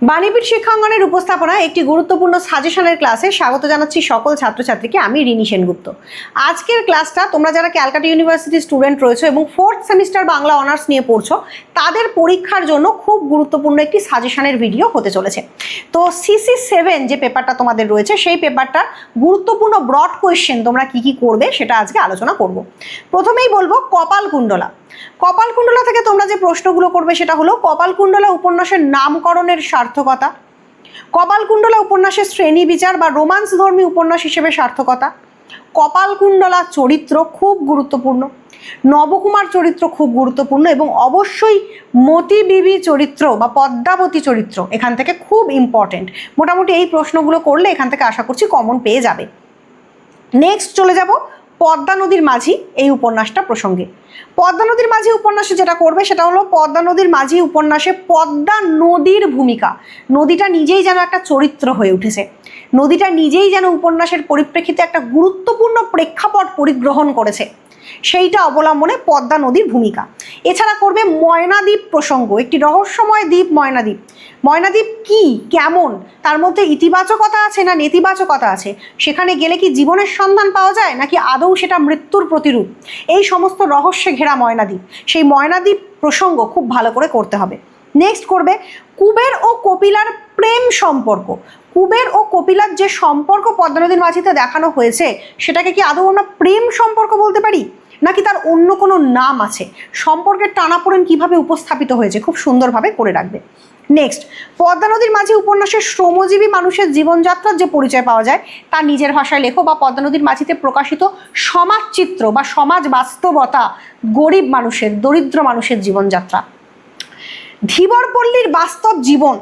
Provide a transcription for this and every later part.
বাণীপীঠ শিক্ষাঙ্গনের উপস্থাপনায় একটি গুরুত্বপূর্ণ সাজেশনের ক্লাসে স্বাগত জানাচ্ছি সকল ছাত্রছাত্রীকে। আমি রিনি সেনগুপ্ত। আজকের ক্লাসটা তোমরা যারা ক্যালকাটা ইউনিভার্সিটির স্টুডেন্ট রয়েছে এবং 4th সেমিস্টার বাংলা অনার্স নিয়ে পড়ছো তাদের পরীক্ষার জন্য খুব গুরুত্বপূর্ণ একটি সাজেশনের ভিডিও হতে চলেছে। তো CC7 যে পেপারটা তোমাদের রয়েছে সেই পেপারটার গুরুত্বপূর্ণ ব্রড কোয়েশ্চেন তোমরা কি করবে সেটা আজকে আলোচনা করব। প্রথমেই বলবো কপালকুণ্ডলা। কপালকুণ্ডলা থেকে তোমরা যে প্রশ্নগুলো করবে সেটা হলো কপালকুণ্ডলা উপন্যাসের নামকরণের সার্থকতা, কপালকুণ্ডলা উপন্যাসের শ্রেণী বিচার বা রোমান্স ধর্মী উপন্যাস হিসেবে সার্থকতা, কপালকুণ্ডলা চরিত্র খুব গুরুত্বপূর্ণ, নবকুমার চরিত্র খুব গুরুত্বপূর্ণ এবং অবশ্যই মতি বিবি চরিত্র বা পদ্মাবতী চরিত্র এখান থেকে খুব ইম্পর্টেন্ট। মোটামুটি এই প্রশ্নগুলো করলে এখান থেকে আশা করছি কমন পেয়ে যাবে। নেক্সট চলে যাব পদ্মা নদীর মাঝি এই উপন্যাসটা প্রসঙ্গে। পদ্মা নদীর মাঝি উপন্যাসে যেটা করবে সেটা হলো পদ্মা নদীর মাঝি উপন্যাসে পদ্মা নদীর ভূমিকা, নদীটা নিজেই যেন একটা চরিত্র হয়ে উঠেছে, নদীটা নিজেই যেন উপন্যাসের পরিপ্রেক্ষিতে একটা গুরুত্বপূর্ণ প্রেক্ষাপট পরিগ্রহণ করেছে, সেইটা অবলম্বনে পদ্মা নদীর ভূমিকা। এছাড়া করবে ময়নাদ্বীপ প্রসঙ্গ, একটি রহস্যময় দ্বীপ ময়নাদ্বীপ। ময়নাদ্বীপ কি, কেমন, তার মধ্যে ইতিবাচকতা আছে না নেতিবাচকতা আছে, সেখানে গেলে কি জীবনের সন্ধান পাওয়া যায় নাকি আদৌ সেটা মৃত্যুর প্রতিরূপ, এই সমস্ত রহস্যে ঘেরা ময়নাদ্বীপ, সেই ময়নাদ্বীপ প্রসঙ্গ খুব ভালো করে করতে হবে। নেক্সট করবে কুবের ও কপিলার প্রেম সম্পর্ক। কুবের ও কপিলার যে সম্পর্ক পদ্মা নদীর মাঝিতে দেখানো হয়েছে সেটাকে কি আদৌ আমরা প্রেম সম্পর্ক বলতে পারি নাকি তার অন্য কোনো নাম আছে, সম্পর্কের টানাপোড়েন কিভাবে উপস্থাপিত হয়েছে খুব সুন্দরভাবে করে রাখবে। নেক্সট পদ্মা নদীর মাঝি উপন্যাসের শ্রমজীবী মানুষের জীবনযাত্রার যে পরিচয় পাওয়া যায় তা নিজের ভাষায় লেখো বা পদ্মা নদীর মাঝিতে প্রকাশিত সমাজচিত্র বা সমাজ বাস্তবতা, গরিব মানুষের, দরিদ্র মানুষের জীবনযাত্রা, ধীবরপল্লীর বাস্তব জীবন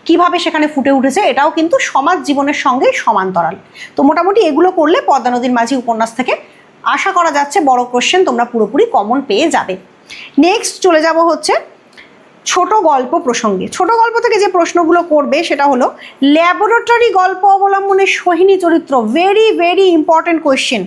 কিভাবে সেখানে ফুটে উঠেছে এটাও কিন্তু সমাজ জীবনের সঙ্গে সমান্তরাল। তো মোটামুটি এগুলো করলে পদ্মা নদীর মাঝি উপন্যাস থেকে আশা করা যাচ্ছে বড় কোশ্চেন তোমরা পুরোপুরি কমন পেয়ে যাবে। নেক্সট চলে যাব হচ্ছে ছোট গল্প প্রসঙ্গে। ছোট গল্প থেকে যে প্রশ্নগুলো করবে সেটা হলো ল্যাবরেটরি গল্প অবলম্বনে সোহিনী চরিত্র, ভেরি ভেরি ইম্পর্টেন্ট কোয়েশ্চেন।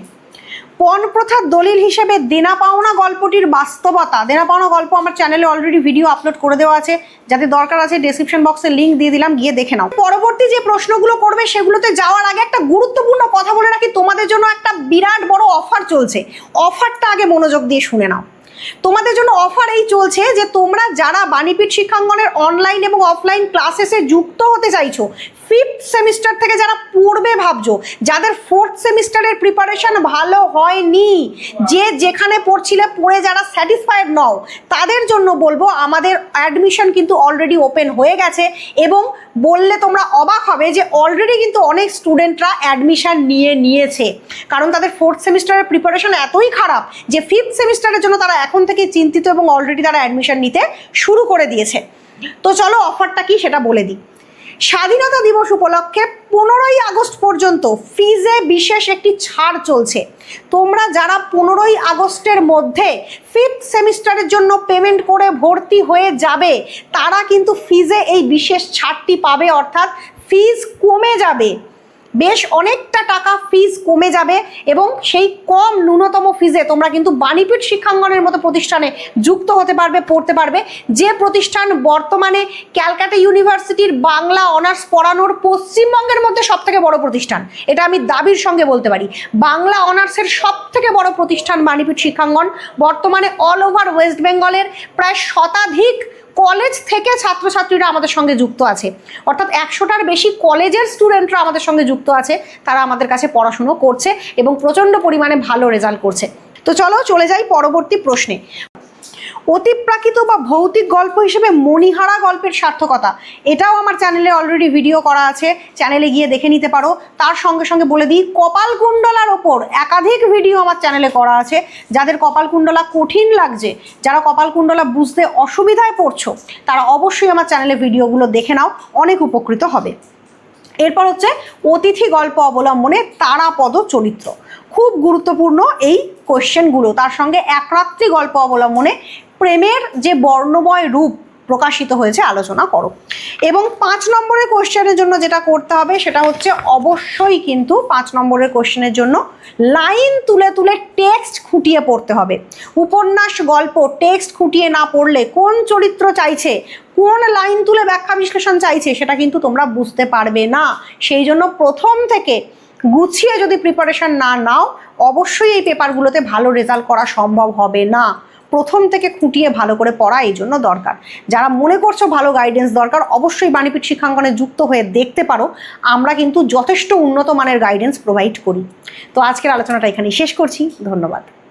পণ প্রথার দলিল হিসেবে দেনা পাওনা গল্পটির বাস্তবতা। দেনা পাওনা গল্প আমার চ্যানেলে অলরেডি ভিডিও আপলোড করে দেওয়া আছে, যাদের দরকার আছে ডেসক্রিপশন বক্সে লিঙ্ক দিয়ে দিলাম, গিয়ে দেখে নাও। পরবর্তী যে প্রশ্নগুলো করবে সেগুলোতে যাওয়ার আগে একটা গুরুত্বপূর্ণ কথা বলে রাখি, তোমাদের জন্য একটা বিরাট বড় অফার চলছে, অফারটা আগে মনোযোগ দিয়ে শুনে নাও। তোমাদের জন্য অফার এই চলছে যে তোমরা যারা বাণীপীঠ শিক্ষাঙ্গনের অনলাইন এবং অফলাইন ক্লাসেসে যুক্ত হতে চাইছো, 5th সেমিস্টার থেকে যারা পড়বে ভাবছো, যাদের 4th সেমিস্টারের প্রিপারেশন ভালো হয়নি, যে যেখানে পড়ছিলে পড়ে যারা স্যাটিসফাইড নও, তাদের জন্য বলবো আমাদের অ্যাডমিশন কিন্তু অলরেডি ওপেন হয়ে গেছে এবং বললে তোমরা অবাক হবে যে অলরেডি কিন্তু অনেক স্টুডেন্টরা অ্যাডমিশন নিয়েছে, কারণ তাদের 4th সেমিস্টারের প্রিপারেশন এতই খারাপ যে 5th সেমিস্টারের জন্য তারা এখন থেকে চিন্তিত এবং অলরেডি তারা অ্যাডমিশন নিতে শুরু করে দিয়েছে। তো চলো অফারটা কি সেটা বলে দিই। স্বাধীনতা দিবস উপলক্ষে 15ই আগস্ট পর্যন্ত ফিজে বিশেষ একটি ছাড় চলছে। তোমরা যারা 15ই আগস্টের মধ্যে 5th সেমিস্টারের জন্য পেমেন্ট করে ভর্তি হয়ে যাবে তারা কিন্তু ফিজে এই বিশেষ ছাড়টি পাবে, অর্থাৎ ফিজ কমে যাবে, বেশ অনেকটা টাকা ফিজ কমে যাবে এবং সেই কম ন্যূনতম ফিজে তোমরা কিন্তু বাণীপীঠ শিক্ষাঙ্গনের মতো প্রতিষ্ঠানে যুক্ত হতে পারবে, পড়তে পারবে, যে প্রতিষ্ঠান বর্তমানে ক্যালকাটা ইউনিভার্সিটির বাংলা অনার্স পড়ানোর পশ্চিমবঙ্গের মধ্যে সবথেকে বড় প্রতিষ্ঠান। এটা আমি দাবির সঙ্গে বলতে পারি, বাংলা অনার্সের সবথেকে বড় প্রতিষ্ঠান বাণীপীঠ শিক্ষাঙ্গন। বর্তমানে অল ওভার ওয়েস্ট বেঙ্গলের প্রায় শতাধিক কলেজ থেকে ছাত্রছাত্রীরা আমাদের সঙ্গে যুক্ত আছে, অর্থাৎ 100টার বেশি কলেজের স্টুডেন্টরা আমাদের সঙ্গে যুক্ত আছে, তারা আমাদের কাছে পড়াশুনো করছে এবং প্রচণ্ড পরিমাণে ভালো রেজাল্ট করছে। তো চলো চলে যাই পরবর্তী প্রশ্নে। অতিপ্রাকৃত বা ভৌতিক গল্প হিসেবে মণিহারা গল্পের সার্থকতা, এটাও আমার চ্যানেলে অলরেডি ভিডিও করা আছে, চ্যানেলে গিয়ে দেখে নিতে পারো। তার সঙ্গে সঙ্গে বলে দিই কপালকুণ্ডলার ওপর একাধিক ভিডিও আমার চ্যানেলে করা আছে, যাদের কপালকুণ্ডলা কঠিন লাগছে, যারা কপালকুণ্ডলা বুঝতে অসুবিধায় পড়ছো তারা অবশ্যই আমার চ্যানেলে ভিডিওগুলো দেখে নাও, অনেক উপকৃত হবে। এরপর হচ্ছে অতিথি গল্প অবলম্বনে তারাপদ চরিত্র, খুব গুরুত্বপূর্ণ এই কোয়েশ্চেনগুলো। তার সঙ্গে একরাত্রি গল্প অবলম্বনে প্রেমের যে বর্ণময় রূপ প্রকাশিত হয়েছে আলোচনা করো। এবং 5 নম্বরের কোশ্চেনের জন্য যেটা করতে হবে সেটা হচ্ছে অবশ্যই কিন্তু 5 নম্বরের কোশ্চেনের জন্য লাইন তুলে তুলে টেক্সট খুঁটিয়ে পড়তে হবে। উপন্যাস গল্প টেক্সট খুঁটিয়ে না পড়লে কোন চরিত্র চাইছে, কোন লাইন তুলে ব্যাখ্যা বিশ্লেষণ চাইছে সেটা কিন্তু তোমরা বুঝতে পারবে না। সেই জন্য প্রথম থেকে গুছিয়ে যদি প্রিপারেশন না নাও অবশ্যই এই পেপারগুলোতে ভালো রেজাল্ট করা সম্ভব হবে না। প্রথম থেকে খুঁটিয়ে ভালো করে পড়া এই জন্য দরকার। যারা মনে করছো ভালো গাইডেন্স দরকার অবশ্যই বাণীপীঠ শিক্ষাঙ্গনে যুক্ত হয়ে দেখতে পারো, আমরা কিন্তু যথেষ্ট উন্নত মানের গাইডেন্স প্রোভাইড করি। তো আজকের আলোচনাটা এখানেই শেষ করছি, ধন্যবাদ।